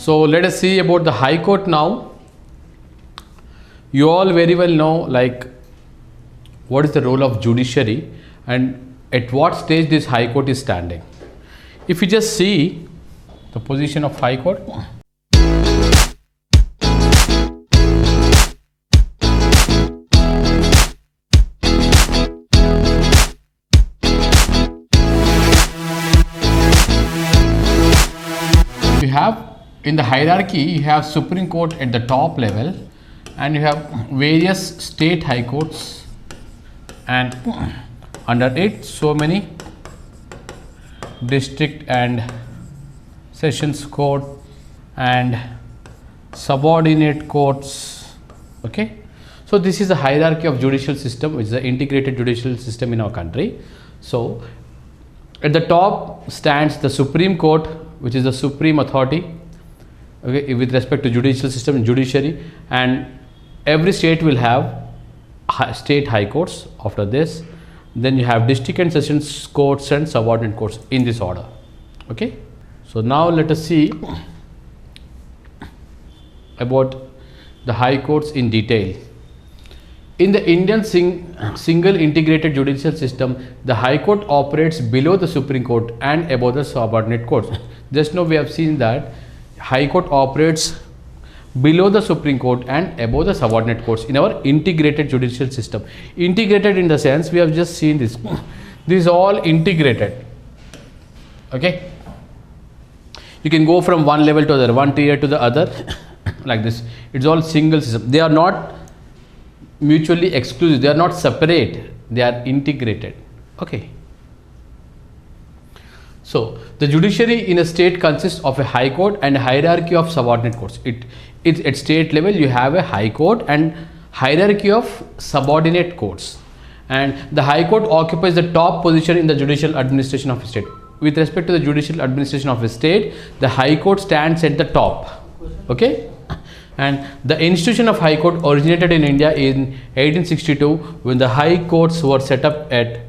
So let us see about the High Court now. You all very well know like what is the role of judiciary and at what stage this High Court is standing. If you just see the position of High Court, you have in the hierarchy, you have Supreme Court at the top level and you have various state high courts, and under it so many district and sessions court and subordinate courts. Okay, so this is the hierarchy of judicial system, which is the integrated judicial system in our country. So at the top stands the Supreme Court, which is the supreme authority, okay, with respect to judicial system and judiciary, and every state will have state high courts. After this, then you have district and sessions courts and subordinate courts in this order. Okay, so now let us see about the high courts in detail. In the Indian single integrated judicial system, the High Court operates below the Supreme Court and above the subordinate courts. Just now we have seen that High Court operates below the Supreme Court and above the subordinate courts in our integrated judicial system. Integrated in the sense we have just seen this. This is all integrated. Okay. You can go from one level to the other, one tier to the other like this. It's all single system. They are not mutually exclusive. They are not separate. They are integrated. Okay. So the judiciary in a state consists of a high court and a hierarchy of subordinate courts. It's at state level you have a high court and hierarchy of subordinate courts, and the high court occupies the top position in the judicial administration of a state. With respect to the judicial administration of a state, the high court stands at the top. Okay, and the institution of high court originated in India in 1862 when the high courts were set up at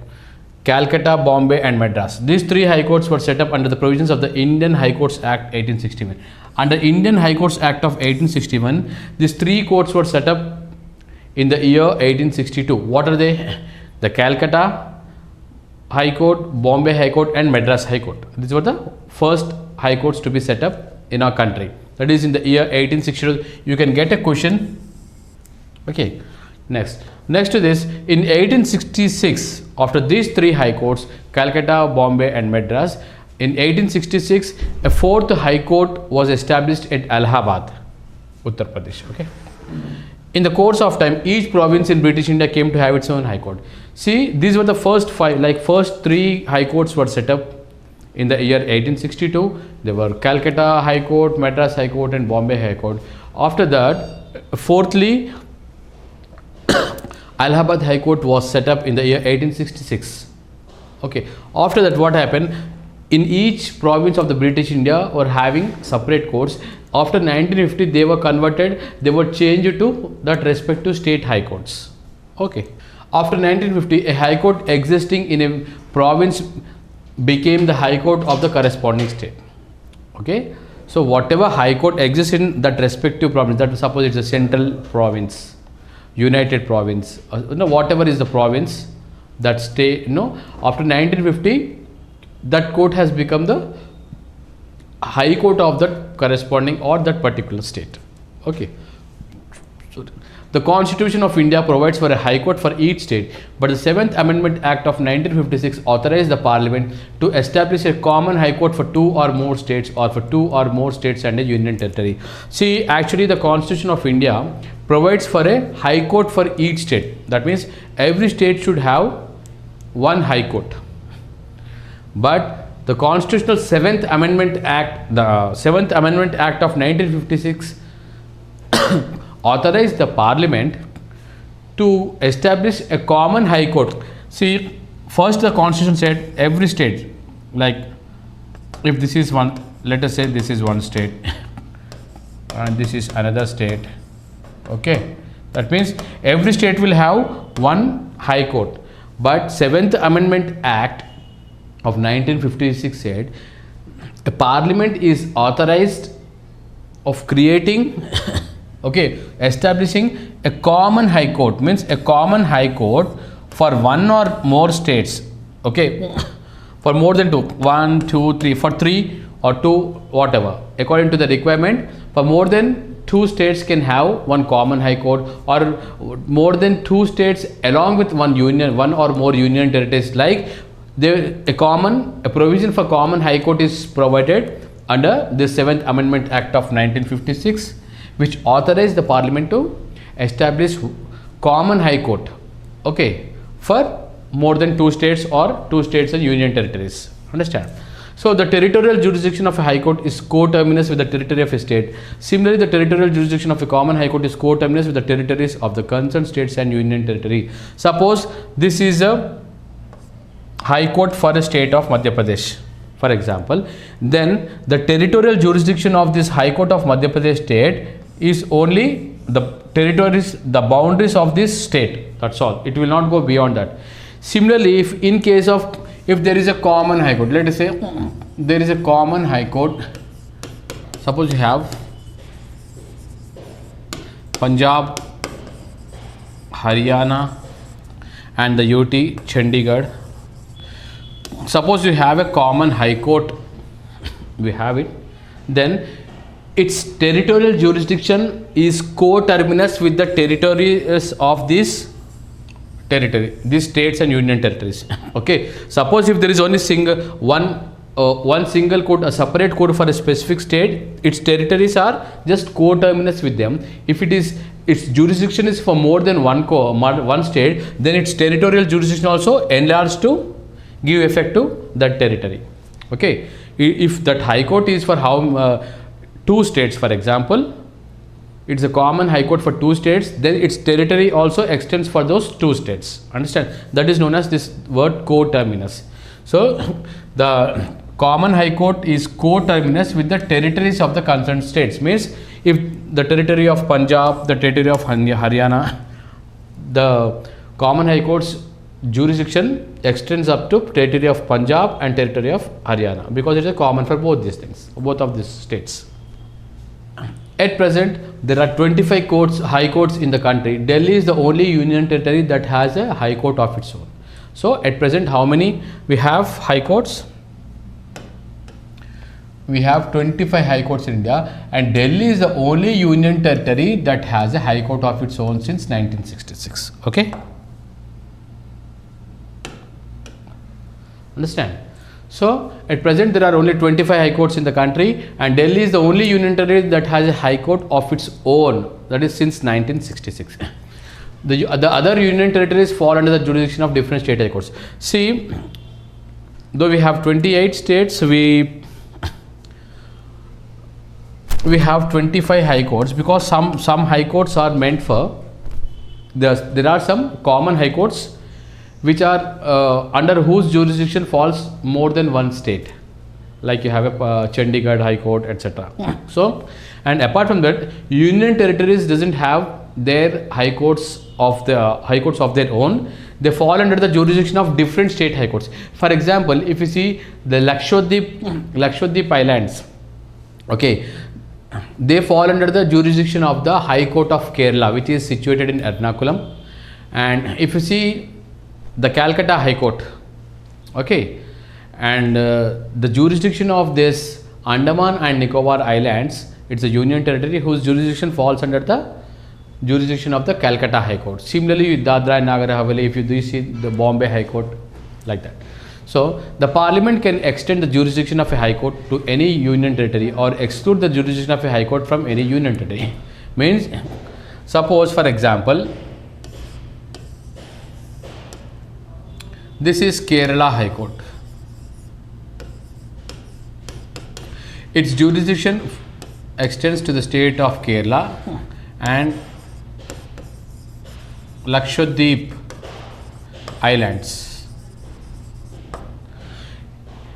Calcutta, Bombay and Madras. These three high courts were set up under the provisions of the Indian High Courts Act 1861. Under Indian High Courts Act of 1861, these three courts were set up in the year 1862. What are they? The Calcutta High Court, Bombay High Court and Madras High Court. These were the first high courts to be set up in our country. That is in the year 1862. You can get a question. Okay. Next to this, in 1866, after these three high courts, Calcutta, Bombay and Madras, in 1866, a fourth high court was established at Allahabad, Uttar Pradesh. Okay. In the course of time, each province in British India came to have its own high court. See, these were the first three high courts were set up in the year 1862. They were Calcutta High Court, Madras High Court and Bombay High Court. After that, fourthly, Allahabad High Court was set up in the year 1866. Okay. After that, what happened? In each province of the British India were having separate courts. After 1950, they were converted. They were changed to that respective state high courts. Okay. After 1950, a high court existing in a province became the high court of the corresponding state. Okay. So whatever high court exists in that respective province, that suppose it's a central province, united province, whatever is the province, that state, after 1950, that court has become the high court of that corresponding or that particular state. Okay. So the Constitution of India provides for a high court for each state, but the 7th Amendment Act of 1956 authorized the Parliament to establish a common high court for two or more states or for two or more states and a union territory. See, actually the Constitution of India provides for a high court for each state. That means every state should have one high court. But the Constitutional 7th Amendment Act, the 7th Amendment Act of 1956 authorized the Parliament to establish a common high court. See, first the Constitution said every state, like if this is one, let us say this is one state and this is another state. Okay, that means every state will have one high court. But 7th Amendment Act of 1956 said a Parliament is authorized of creating okay, establishing a common high court, means a common high court for one or more states, okay, for more than two, one, two, three, for three or two, whatever, according to the requirement. For more than two states can have one common high court, or more than two states along with one or more union territories, like a provision for common high court is provided under the 7th Amendment Act of 1956, which authorized the Parliament to establish common high court, okay, for more than two states or two states and union territories. Understand? So the territorial jurisdiction of a high court is coterminous with the territory of a state. Similarly, the territorial jurisdiction of a common high court is coterminous with the territories of the concerned states and union territory. Suppose this is a high court for the state of Madhya Pradesh, for example, then the territorial jurisdiction of this high court of Madhya Pradesh state is only the territories, the boundaries of this state. That's all. It will not go beyond that. Similarly, if there is a common high court, let us say there is a common high court. Suppose you have Punjab, Haryana and the UT Chandigarh. Suppose you have a common high court, we have it, then its territorial jurisdiction is coterminous with the territories of this territory, these states and union territories. Okay, suppose if there is only one single court, a separate court for a specific state, its territories are just coterminous with them. If its jurisdiction is for more than one state, then its territorial jurisdiction also enlarged to give effect to that territory. Okay, if that high court is for two states, for example, it's a common high court for two states, then its territory also extends for those two states. Understand? That is known as this word coterminous. So the common high court is coterminous with the territories of the concerned states. Means if the territory of Punjab, the territory of Haryana, the common high court's jurisdiction extends up to territory of Punjab and territory of Haryana, because it is common for both these things, both of these states. At present, there are 25 high courts in the country. Delhi is the only union territory that has a high court of its own. So at present, how many we have high courts? We have 25 high courts in India, and Delhi is the only union territory that has a high court of its own since 1966. Okay? Understand? So at present there are only 25 high courts in the country, and Delhi is the only union territory that has a high court of its own, that is since 1966. The other union territories fall under the jurisdiction of different state high courts. See, though we have 28 states, we have 25 high courts, because some high courts are meant for, there are some common high courts which are under whose jurisdiction falls more than one state, like you have a Chandigarh High Court, etc. So, and apart from that, union territories doesn't have their high courts of their own. They fall under the jurisdiction of different state high courts. For example, if you see the Lakshadweep Islands, okay, they fall under the jurisdiction of the High Court of Kerala, which is situated in Ernakulam. And if you see the Calcutta High Court, okay, and the jurisdiction of this Andaman and Nicobar Islands, it's a union territory whose jurisdiction falls under the jurisdiction of the Calcutta High Court. Similarly, with Dadra and Nagar Haveli, if you do see the Bombay High Court, like that. So the Parliament can extend the jurisdiction of a high court to any union territory, or exclude the jurisdiction of a high court from any union territory. Means, suppose for example, this is Kerala High Court. Its jurisdiction extends to the state of Kerala and Lakshadweep Islands.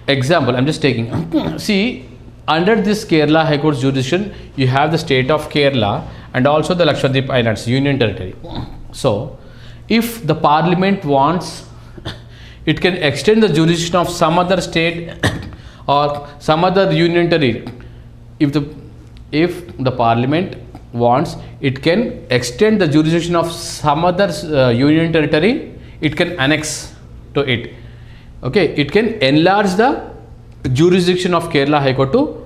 Example, I'm just taking. See, under this Kerala High Court's jurisdiction, you have the state of Kerala and also the Lakshadweep Islands, union territory. So, if the Parliament wants, it can extend the jurisdiction of some other state or some other union territory. If if the parliament wants, it can extend the jurisdiction of some other union territory, it can annex to it. Okay, it can enlarge the jurisdiction of Kerala High Court to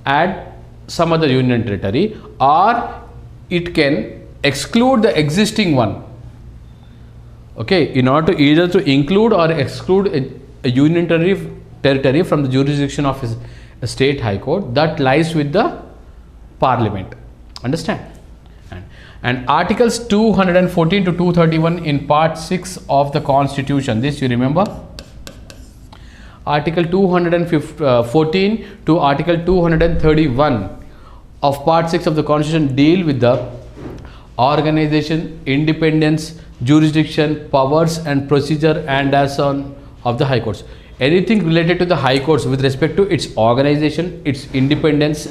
add some other union territory, or it can exclude the existing one. Okay, in order to either to include or exclude a union territory from the jurisdiction of a state high court, that lies with the parliament. Understand? And articles 214 to 231 in part 6 of the constitution, this you remember, article 214 to article 231 of part 6 of the constitution deal with the organization, independence, jurisdiction, powers and procedure and as on of the high courts. Anything related to the high courts with respect to its organization, its independence,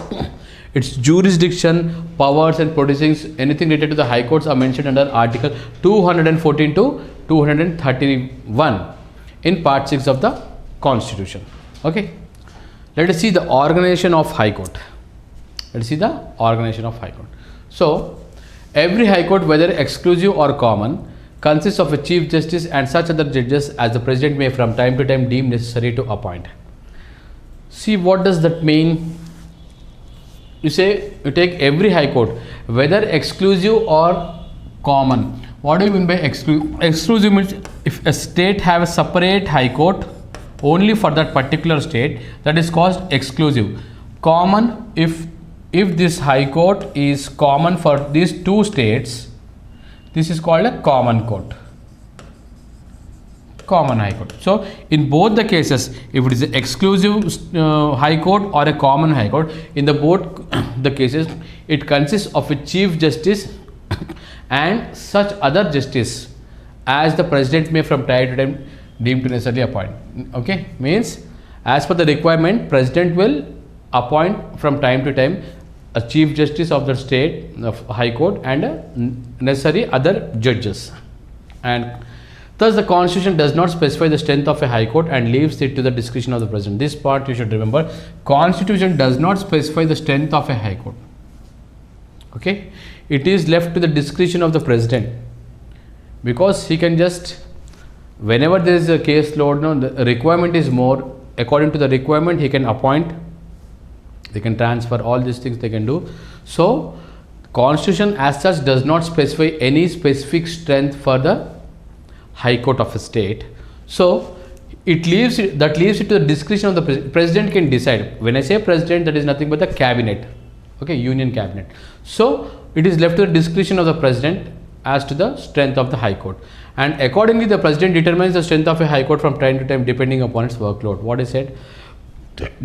its jurisdiction, powers and proceedings, anything related to the high courts are mentioned under article 214 to 231 in part 6 of the constitution. Okay, let us see the organization of high court. Let us see the organization of high court. So every high court, whether exclusive or common, consists of a chief justice and such other judges as the president may from time to time deem necessary to appoint. See, what does that mean? You say, you take every high court, whether exclusive or common. What do you mean by exclusive? Exclusive means if a state have a separate high court only for that particular state, that is called exclusive. Common, if this high court is common for these two states, this is called a common court, common high court. So in both the cases, if it is an exclusive high court or a common high court, in the both the cases, it consists of a chief justice and such other justice as the president may from time to time deem to necessarily appoint. Okay, means as per the requirement, president will appoint from time to time a chief justice of the state of high court and necessary other judges. And thus the constitution does not specify the strength of a high court and leaves it to the discretion of the president. This part you should remember. Constitution does not specify the strength of a high court. Okay, it is left to the discretion of the president, because he can just, whenever there is a case load, no, the requirement is more, according to the requirement he can appoint, they can transfer, all these things they can do. So constitution as such does not specify any specific strength for the high court of a state. So it leaves it to the discretion of the president. President can decide. When I say president, that is nothing but the cabinet. Okay, union cabinet. So it is left to the discretion of the president as to the strength of the high court, and accordingly the president determines the strength of a high court from time to time depending upon its workload. What I said,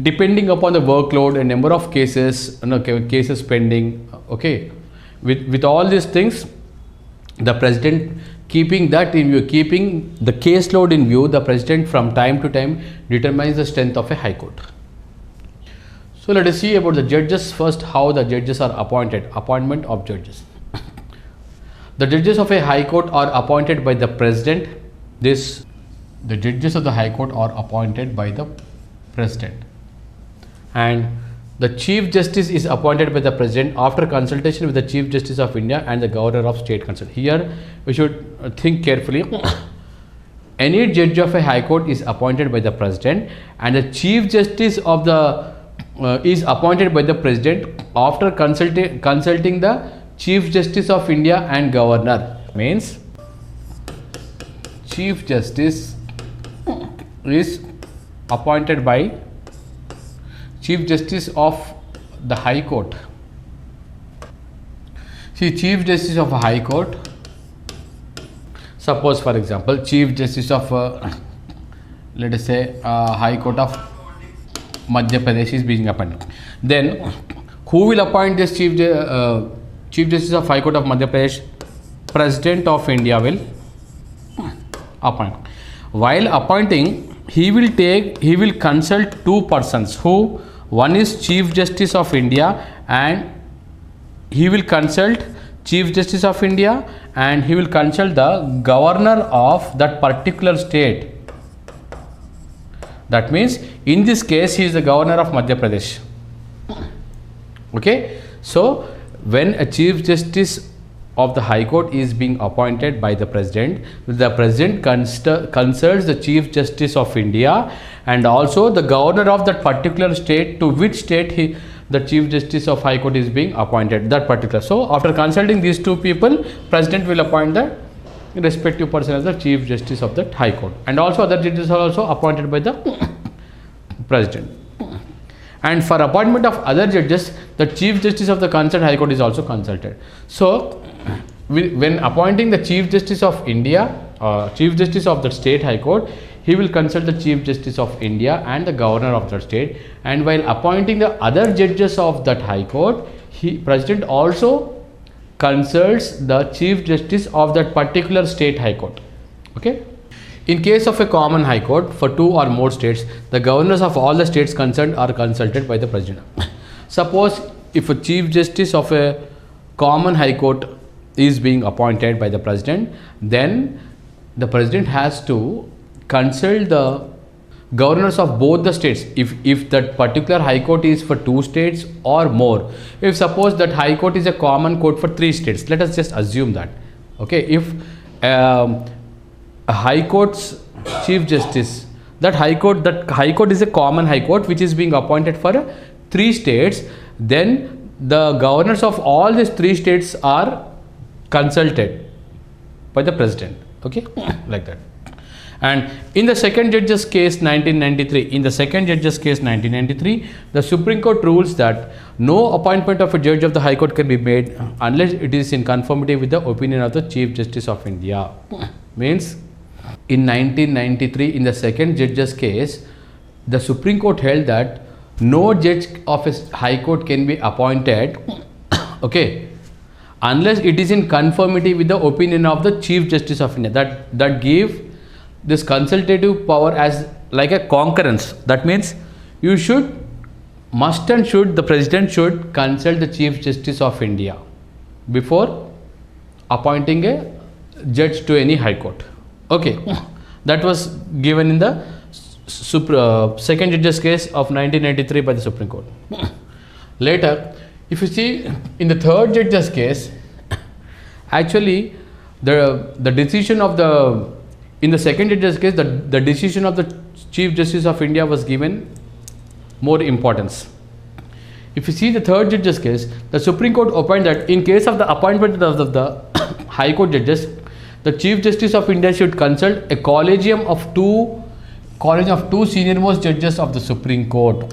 depending upon the workload and number of cases, cases pending. Okay, with all these things, the president, keeping that in view, keeping the caseload in view, the president from time to time determines the strength of a high court. So let us see about the judges first, how the judges are appointed. Appointment of judges. The judges of a high court are appointed by the president. The judges of the high court are appointed by the president, and the chief justice is appointed by the president after consultation with the chief justice of India and the governor of state concerned. Here we should think carefully. Any judge of a high court is appointed by the president, and the chief justice of the is appointed by the president after consulting the chief justice of India and governor. Means chief justice is appointed by chief justice of the high court. See, chief justice of a high court, suppose for example chief justice of let us say high court of Madhya Pradesh is being appointed, then who will appoint this chief justice of high court of Madhya Pradesh? President of India will appoint. While appointing, he will consult two persons. Who? One is chief justice of India, and he will consult chief justice of India, and he will consult the governor of that particular state. That means in this case he is the governor of Madhya Pradesh. Okay, So when a chief justice of the High Court is being appointed by the president consults the Chief Justice of India and also the governor of that particular state to which state the Chief Justice of High Court is being appointed, that particular. So after consulting these two people, president will appoint the respective person as the Chief Justice of that High Court, and also other judges are also appointed by the president. And for appointment of other judges, the Chief Justice of the concerned High Court is also consulted. So when appointing the Chief Justice of India, Chief Justice of the State High Court, he will consult the Chief Justice of India and the governor of that state. And while appointing the other judges of that High Court, President also consults the Chief Justice of that particular state High Court. Okay. In case of a common High Court for two or more states, the governors of all the states concerned are consulted by the President. Suppose if a Chief Justice of a common High Court is being appointed by the president, then the president has to consult the governors of both the states if that particular High Court is for two states or more. If suppose that High Court is a common court for three states, let us just assume that. Okay, if a High Court's Chief Justice, that High Court is a common High Court which is being appointed for three states, then the governors of all these three states are consulted by the president. Okay, like that. And in the second judge's case 1993, the Supreme Court rules that no appointment of a judge of the High Court can be made unless it is in conformity with the opinion of the Chief Justice of India. Means in 1993, in the second judge's case, the Supreme Court held that no judge of a High Court can be appointed, okay, unless it is in conformity with the opinion of the Chief Justice of India. That gave this consultative power as like a concurrence. That means the president should consult the Chief Justice of India before appointing a judge to any High Court. Okay, that was given in the second judge's case of 1993 by the Supreme Court. Later, if you see in the third judge's case, actually the decision of in the second judge's case, the decision of the Chief Justice of India was given more importance. If you see the third judge's case, the Supreme Court opined that in case of the appointment of the High Court judges, the Chief Justice of India should consult a collegium of two senior-most judges of the Supreme Court.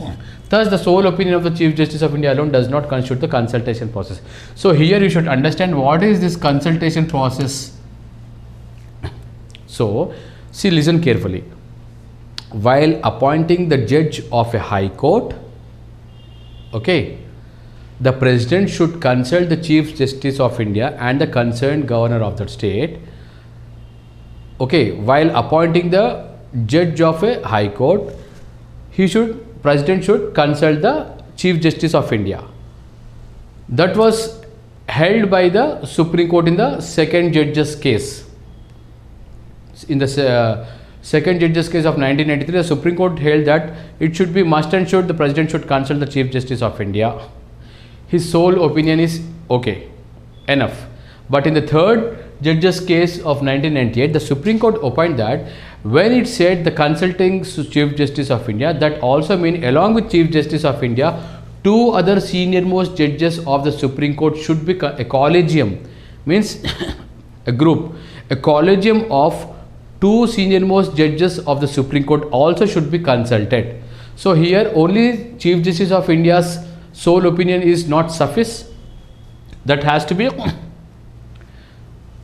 Thus, the sole opinion of the Chief Justice of India alone does not constitute the consultation process. So here you should understand what is this consultation process. So, see, listen carefully. While appointing the judge of a High Court, okay, the president should consult the Chief Justice of India and the concerned governor of that state. Okay, while appointing the judge of a High Court, president should consult the Chief Justice of India. That was held by the Supreme Court in the second judge's case. In the second judge's case of 1993, the Supreme Court held that it should be must and should the president should consult the Chief Justice of India. His sole opinion is okay, enough. But in the third judge's case of 1998, the Supreme Court opined that when it said the consulting Chief Justice of India, that also means along with Chief Justice of India, two other senior-most judges of the Supreme Court should be a collegium, means a group, a collegium of two senior-most judges of the Supreme Court also should be consulted. So here only Chief Justice of India's sole opinion is not suffice. That has to be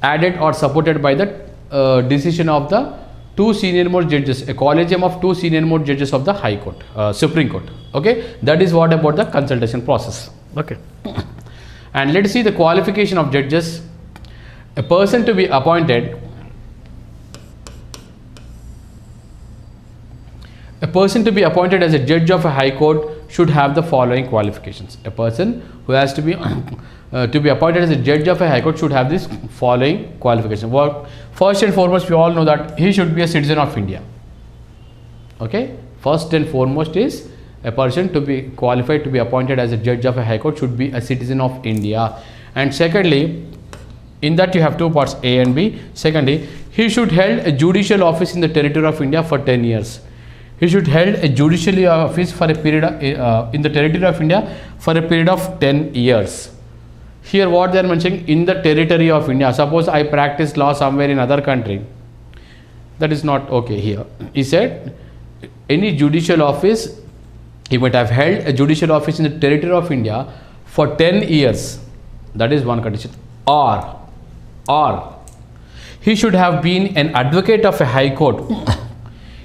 added or supported by the decision of the two senior-most judges, a collegium of two senior-most judges of the High Court, Supreme Court. Okay, that is what about the consultation process. Okay, and let's see the qualification of judges. A person to be appointed as a judge of a High Court should have the following qualifications. A person who has to be appointed as a judge of a High Court should have this following qualification. Well, first and foremost, we all know that he should be a citizen of India. Okay, first and foremost is A person to be qualified to be appointed as a judge of a high court should be a citizen of India. And secondly, in that you have two parts, A and B. Secondly, he should held a judicial office in the territory of India for 10 years. He should held a judicial office for a period of, in the territory of India for a period of 10 years. Here what they are mentioning, in the territory of India. Suppose I practice law somewhere in other country, that is not okay here. He said any judicial office, he might have held a judicial office in the territory of India for 10 years. That is one condition. Or he should have been an advocate of a high court.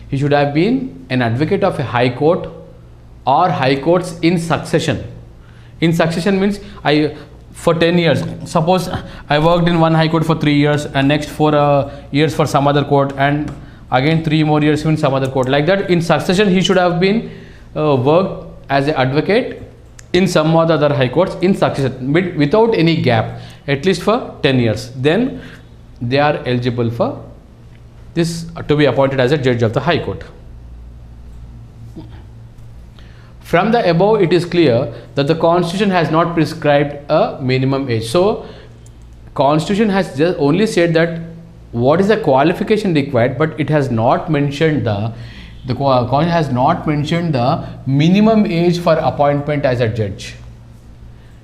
He should have been an advocate of a high court or high courts in succession. In succession means for 10 years. Suppose I worked in one high court for 3 years and next 4 years for some other court and again 3 more years in some other court. Like that, in succession he should have been worked as an advocate in some other high courts in succession without any gap, at least for 10 years. Then they are eligible for this to be appointed as a judge of the high court. From the above, it is clear that the constitution has not prescribed a minimum age. So constitution has just only said that what is the qualification required, but it has not mentioned the constitution has not mentioned the minimum age for appointment as a judge.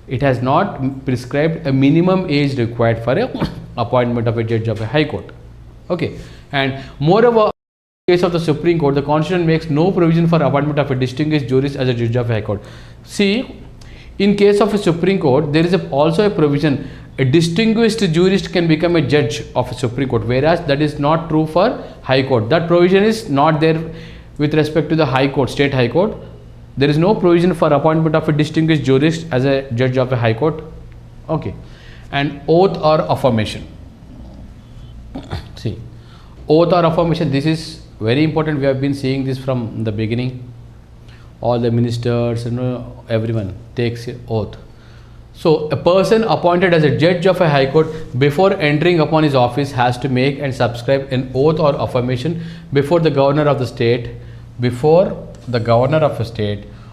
It has not prescribed a minimum age required for a appointment of a judge of a high court. Okay, and moreover, in case of the Supreme Court, the constitution makes no provision for appointment of a distinguished jurist as a judge of a high court. See, in case of a Supreme Court, there is also a provision. A distinguished jurist can become a judge of a Supreme Court, whereas that is not true for High Court. That provision is not there with respect to the High Court, State High Court. There is no provision for appointment of a distinguished jurist as a judge of a High Court. Okay, and oath or affirmation. See, oath or affirmation, this is very important. We have been seeing this from the beginning. All the ministers and everyone takes oath. So a person appointed as a judge of a high court before entering upon his office has to make and subscribe an oath or affirmation before the governor of the state,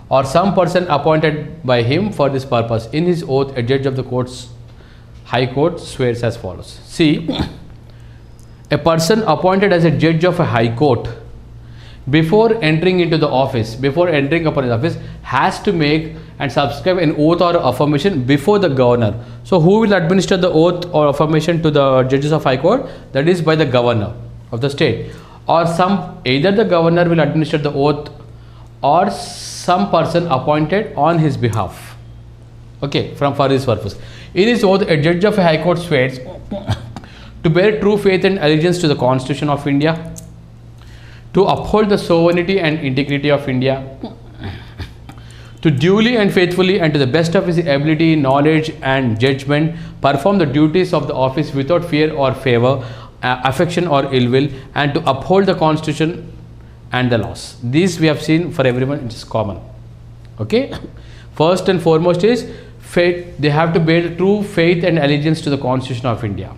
or some person appointed by him for this purpose. In his oath, a judge of the high court swears as follows. See, a person appointed as a judge of a high court before entering into the office, before entering upon his office, has to make and subscribe an oath or affirmation before the governor. So who will administer the oath or affirmation to the judges of high court? That is by the governor of the state, or either the governor will administer the oath or some person appointed on his behalf. Okay, for this purpose. In his oath, a judge of a high court swears to bear true faith and allegiance to the Constitution of India, to uphold the sovereignty and integrity of India, to duly and faithfully and to the best of his ability, knowledge and judgment perform the duties of the office without fear or favor, affection or ill will, and to uphold the Constitution and the laws. These we have seen for everyone, it is common. Okay, first and foremost is faith. They have to bear true faith and allegiance to the Constitution of India,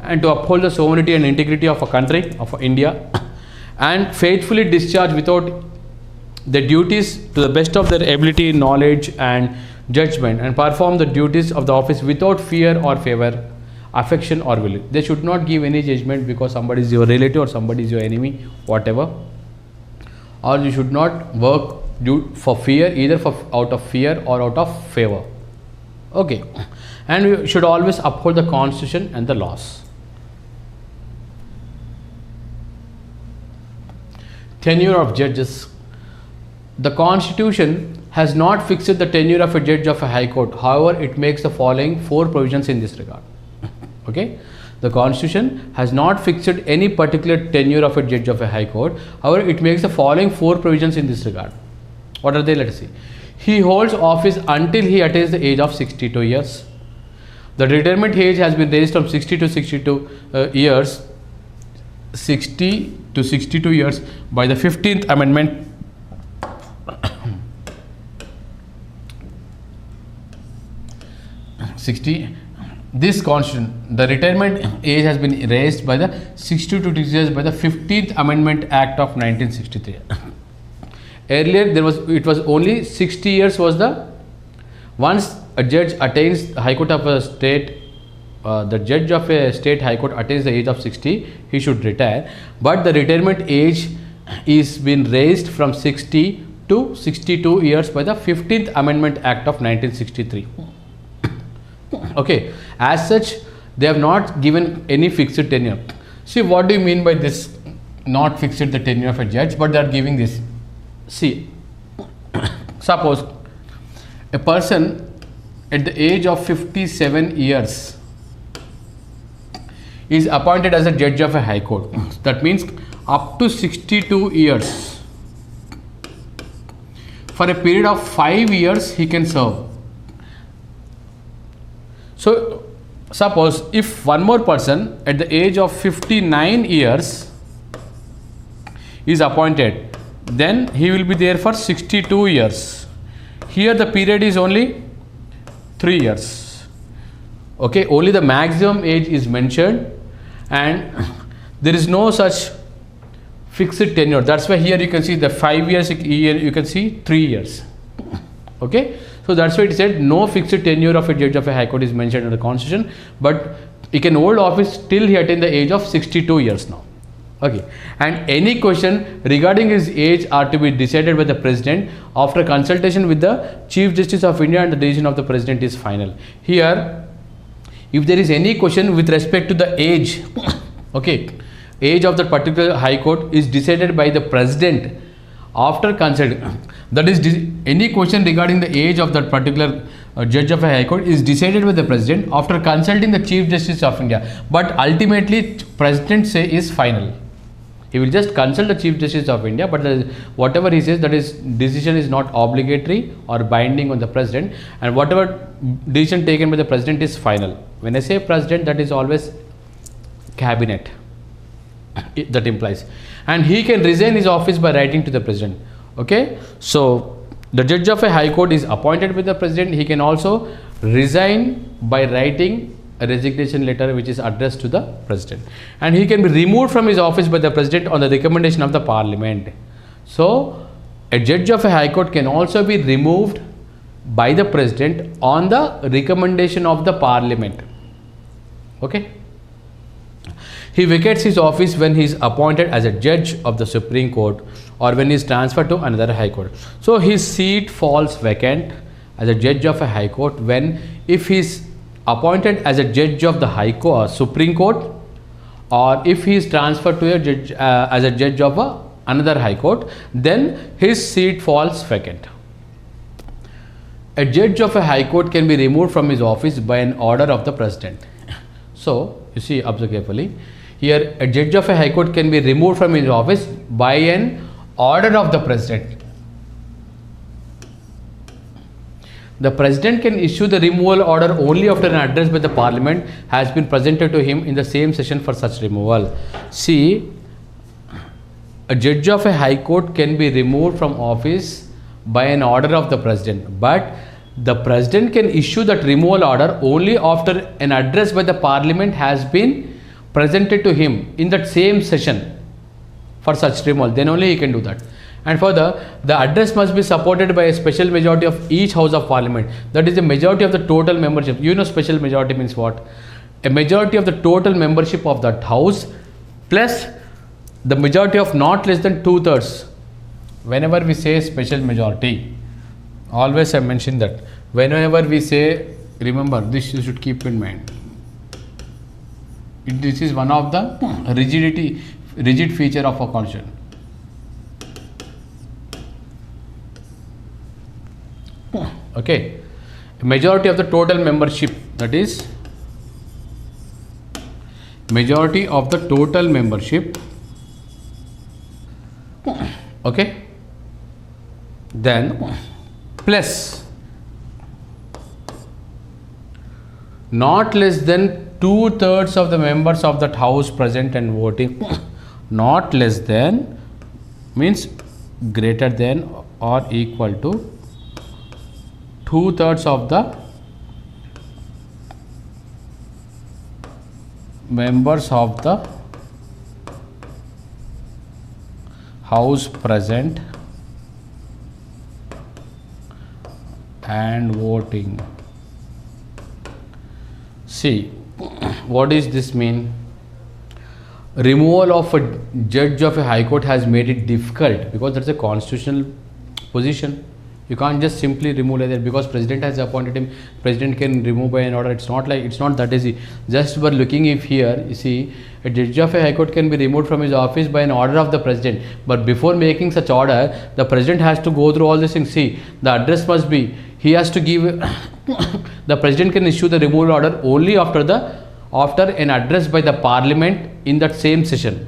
and to uphold the sovereignty and integrity of a country, of India, and faithfully discharge without the duties to the best of their ability, knowledge and judgment, and perform the duties of the office without fear or favor, affection or will. They should not give any judgment because somebody is your relative or somebody is your enemy, whatever. Or you should not work for fear, either out of fear or out of favor. Okay, and we should always uphold the Constitution and the laws. Tenure of judges. The Constitution has not fixed the tenure of a judge of a high court. However, it makes the following 4 provisions in this regard. Okay, the Constitution has not fixed any particular tenure of a judge of a high court. However, it makes the following 4 provisions in this regard. What are they? Let us see. He holds office until he attains the age of 62 years. The retirement age has been raised from 60 to 62 years. 60 to 62 years by the 15th Amendment. This Constitution, the retirement age has been raised by the 62 to 60 years by the 15th Amendment Act of 1963. Earlier it was only 60 years was the, once a judge attains the High Court of a state, the judge of a state High Court attains the age of 60, he should retire. But the retirement age is been raised from 60 to 62 years by the 15th Amendment Act of 1963. Okay, as such, they have not given any fixed tenure. See, what do you mean by this? Not fixed the tenure of a judge, but they are giving this. See, suppose a person at the age of 57 years is appointed as a judge of a high court. That means up to 62 years. For a period of 5 years he can serve. So suppose if one more person at the age of 59 years is appointed, then he will be there for 62 years. Here the period is only 3 years. Okay, only the maximum age is mentioned and there is no such fixed tenure. That's why here you can see the 5 years, here you can see 3 years. Okay, so that's why it said no fixed tenure of a judge of a high court is mentioned in the constitution, but he can hold office till he attains the age of 62 years now. Okay, and any question regarding his age are to be decided by the president after consultation with the Chief Justice of India, and the decision of the president is final. Here, if there is any question with respect to the age, okay, age of the particular high court is decided by the president after consult. That is, any question regarding the age of that particular judge of a high court is decided by the president after consulting the Chief Justice of India. But ultimately, president say is final. He will just consult the Chief Justice of India, but whatever he says, that is decision is not obligatory or binding on the president, and whatever decision taken by the president is final. When I say president, that is always cabinet. That implies, and he can resign his office by writing to the president. Okay, so the judge of a high court is appointed with the president. He can also resign by writing a resignation letter which is addressed to the president, and he can be removed from his office by the president on the recommendation of the parliament. So a judge of a high court can also be removed by the president on the recommendation of the parliament. Okay, he vacates his office when he is appointed as a judge of the Supreme Court or when he is transferred to another high court. So his seat falls vacant as a judge of a high court when, if he is appointed as a judge of the high court, Supreme Court, or if he is transferred to a judge as a judge of another high court, then his seat falls vacant. A judge of a high court can be removed from his office by an order of the president. So you see, observe carefully. Here, a judge of a high court can be removed from his office by an order of the president. The president can issue the removal order only after an address by the parliament has been presented to him in the same session for such removal. See, a judge of a high court can be removed from office by an order of the president, but the president can issue that removal order only after an address by the parliament has been presented to him in that same session for such removal. Then only he can do that. And further, the address must be supported by a special majority of each house of parliament. That is the majority of the total membership. You know, special majority means what? A majority of the total membership of that house plus the majority of not less than 2/3. Whenever we say special majority, always I mention that. Whenever we say, remember this, you should keep in mind. This is one of the rigid feature of a constitution. Okay, majority of the total membership, that is majority of the total membership. Okay, then plus not less than 2/3 of the members of that house present and voting. Not less than means greater than or equal to 2/3 of the members of the house present and voting. See, what does this mean? Removal of a judge of a high court has made it difficult because that's a constitutional position. You can't just simply remove like that because president has appointed him. President can remove by an order. It's not that easy. Just by looking if here, you see, a judge of a high court can be removed from his office by an order of the president. But before making such order, the president has to go through all these things. See, the address must be, he has to give, the president can issue the removal order only after an address by the parliament in that same session.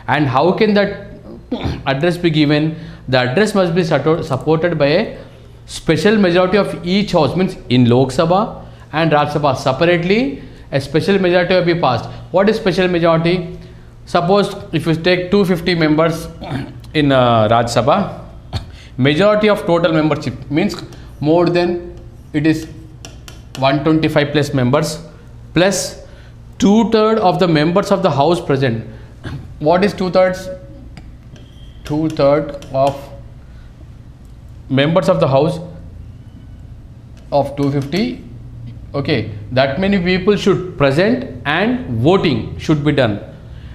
And how can that address be given? The address must be supported by a special majority of each house, means in Lok Sabha and Rajya Sabha separately a special majority will be passed. What is special majority? Suppose if you take 250 members in Rajya Sabha, majority of total membership means more than, it is 125 plus members plus 2/3 of the members of the house present. What is 2/3? 2/3 of members of the house of 250. Okay, that many people should present and voting should be done.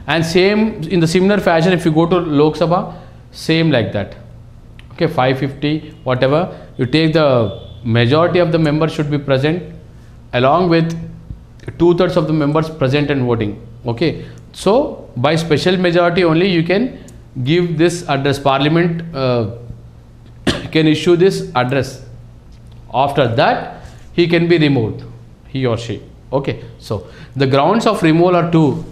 And same in the similar fashion, if you go to Lok Sabha, same like that. Okay, 550, whatever, you take the majority of the members should be present along with 2/3 of the members present and voting. Okay, so by special majority only you can give this address. Parliament can issue this address. After that he can be removed, he or she. Okay, so the grounds of removal are two.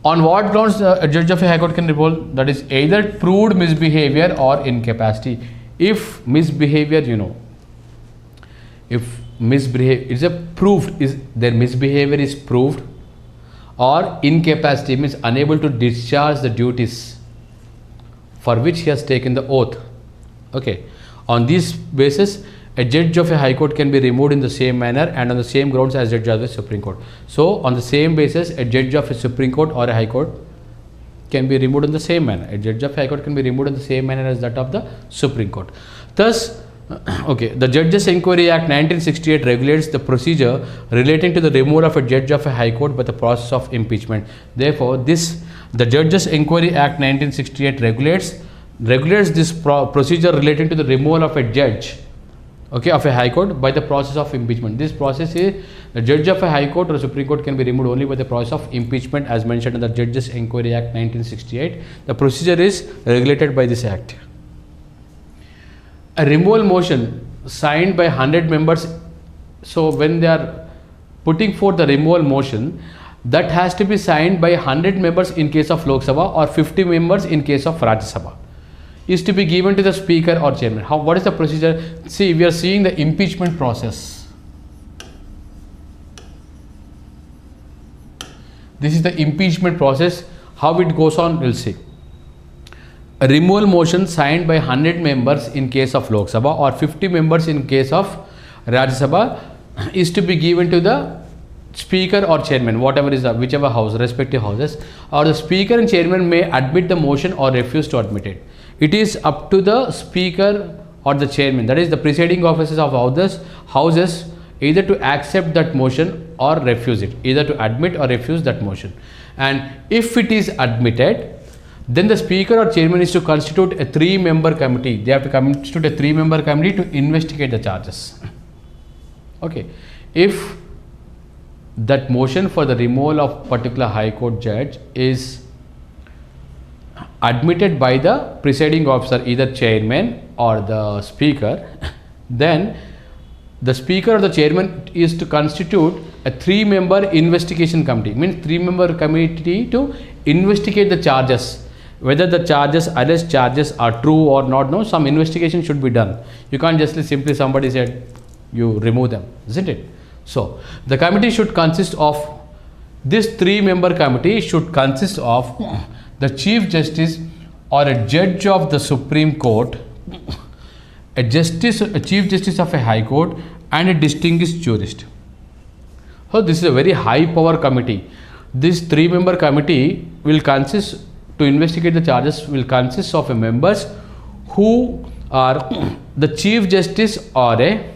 On what grounds a judge of a high court can remove? That is either proved misbehavior or incapacity. If misbehavior, if misbehavior is a proved, is their misbehavior is proved, or incapacity means unable to discharge the duties for which he has taken the oath. Okay, on this basis a judge of a high court can be removed in the same manner and on the same grounds as judge of the Supreme Court. So on the same basis a judge of a Supreme Court or a high court can be removed in the same manner. A judge of high court can be removed in the same manner as that of the Supreme Court. Thus, okay, the Judges Inquiry Act 1968 regulates the procedure relating to the removal of a judge of a high court by the process of impeachment. Therefore, the Judges Inquiry Act 1968 regulates this procedure relating to the removal of a judge, okay, of a high court by the process of impeachment. This process is, the judge of a high court or Supreme Court can be removed only by the process of impeachment as mentioned in the Judges Inquiry Act 1968. The procedure is regulated by this act. A removal motion signed by 100 members, so when they are putting forth the removal motion, that has to be signed by 100 members in case of Lok Sabha or 50 members in case of Rajya Sabha, is to be given to the speaker or chairman. What is the procedure? See, we are seeing the impeachment process. This is the impeachment process. How it goes on, we'll see. A removal motion signed by 100 members in case of Lok Sabha or 50 members in case of Rajya Sabha is to be given to the speaker or chairman, whatever is the, whichever house, respective houses, or the speaker and chairman may admit the motion or refuse to admit it. It is up to the speaker or the chairman, that is the presiding officers of houses, either to accept that motion or refuse it, either to admit or refuse that motion. And if it is admitted, then the speaker or chairman is to constitute a 3-member committee. They have to constitute a 3-member committee to investigate the charges. Okay, if that motion for the removal of particular high court judge is admitted by the presiding officer, either chairman or the speaker, then the speaker or the chairman is to constitute a 3-member investigation committee, means 3-member committee to investigate the charges, whether the alleged charges are true or not. No, some investigation should be done. You can't just simply somebody said you remove them, isn't it? So the committee should consist of, this 3-member committee should consist of the Chief Justice or a judge of the Supreme Court, a Chief Justice of a High Court, and a distinguished jurist. So this is a very high power committee. This 3-member committee will consist, to investigate the charges, will consist of members who or the Chief Justice or a,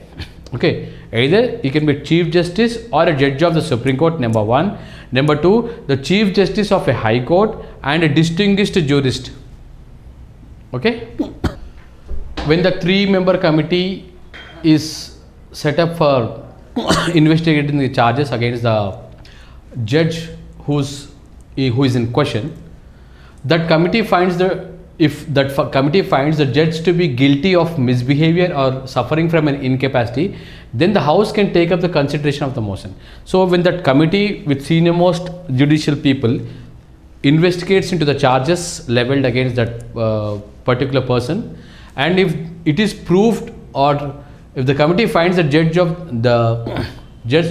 okay, either he can be Chief Justice or a Judge of the Supreme Court, number one. Number two, the Chief Justice of a High Court and a distinguished jurist. Okay. When the 3-member committee is set up for investigating the charges against the judge who is in question, that committee finds committee finds the judge to be guilty of misbehavior or suffering from an incapacity, then the House can take up the consideration of the motion. So when that committee with senior most judicial people investigates into the charges leveled against that particular person, and if it is proved, or if the committee finds the judge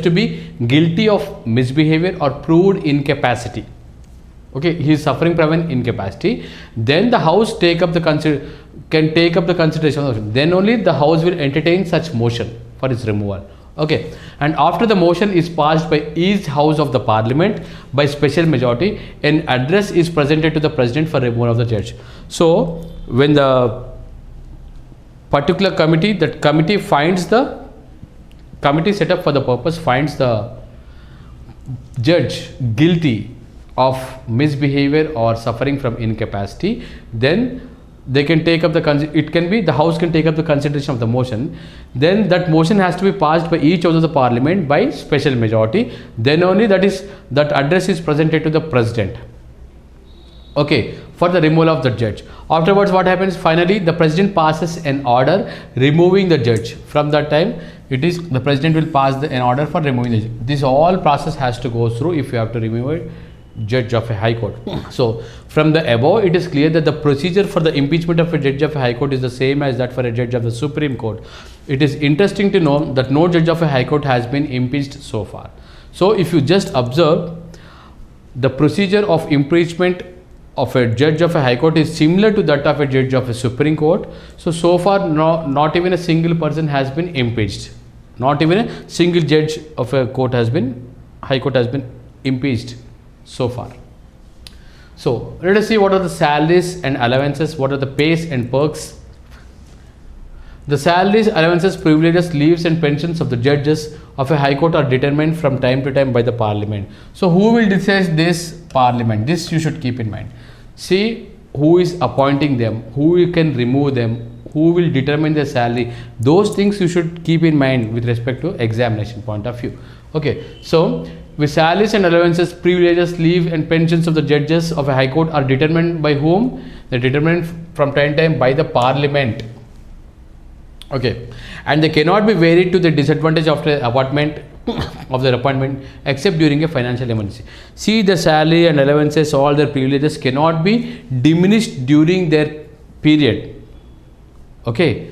to be guilty of misbehavior or proved incapacity, okay, he is suffering from an incapacity, then the House can take up the consideration. Then only the House will entertain such motion for its removal. Okay, and after the motion is passed by each House of the Parliament by special majority, an address is presented to the President for removal of the judge. So when the particular committee, that committee finds the committee set up for the purpose finds the judge guilty of misbehavior or suffering from incapacity, then they can take up the House can take up the consideration of the motion. Then that motion has to be passed by each House of the Parliament by special majority. Then only that address is presented to the President, okay, for the removal of the judge. Afterwards, what happens? Finally, the President passes an order removing the judge. From that time, the President will pass an order for removing the judge. This all process has to go through if you have to remove a judge of a High Court. So from the above, it is clear that the procedure for the impeachment of a judge of a High Court is the same as that for a judge of the Supreme Court. It is interesting to know that no judge of a High Court has been impeached so far. So if you just observe, the procedure of impeachment of a judge of a High Court is similar to that of a judge of a Supreme Court. So far, not even a single person has been impeached. Not even a single judge of a High Court has been impeached so far. So let us see what are the salaries and allowances, what are the pays and perks. The salaries, allowances, privileges, leaves and pensions of the judges of a High Court are determined from time to time by the Parliament. So who will decide this? Parliament. This you should keep in mind. See who is appointing them, who you can remove them, who will determine their salary. Those things you should keep in mind with respect to examination point of view. Okay, so with salaries and allowances, privileges, leave and pensions of the judges of a High Court are determined by whom? They are determined from time to time by the Parliament. Okay, and they cannot be varied to the disadvantage of the appointment except during a financial emergency. See, the salary and allowances, all their privileges cannot be diminished during their period. Okay,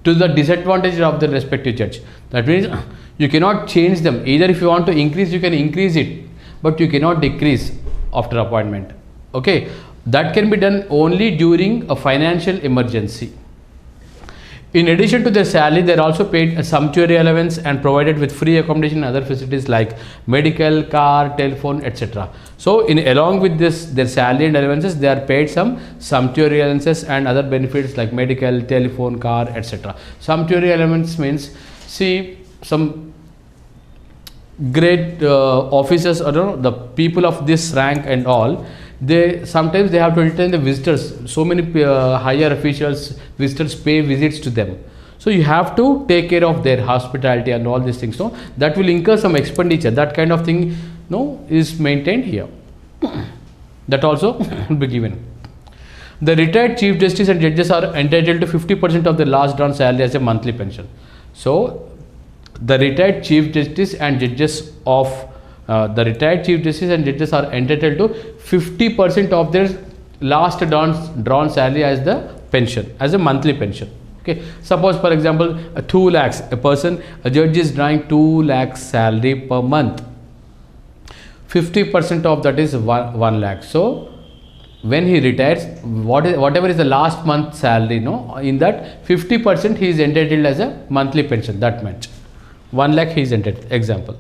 to the disadvantage of the respective judge. That means you cannot change them. Either if you want to increase, you can increase it, but you cannot decrease after appointment. Okay, that can be done only during a financial emergency. In addition to their salary, they are also paid a sumptuary allowance and provided with free accommodation and other facilities like medical, car, telephone, etc. So along with this, their salary and allowances, they are paid some sumptuary allowances and other benefits like medical, telephone, car, etc. Sumptuary allowance means, see, some great officers or the people of this rank and all, sometimes they have to entertain the visitors. So many higher officials, visitors pay visits to them. So you have to take care of their hospitality and all these things. So that will incur some expenditure. That kind of thing is maintained here. That also will be given. The retired Chief Justice and judges are entitled to 50% of their last drawn salary as a monthly pension. So the retired Chief Justice and judges are entitled to 50% of their last drawn salary as the pension, as a monthly pension. Okay, suppose for example 2 lakhs, a judge is drawing 2 lakhs salary per month. 50% of that is 1 lakh. So when he retires, whatever is the last month salary, in that 50% he is entitled as a monthly pension. That much, 1 lakh he is entitled. Example.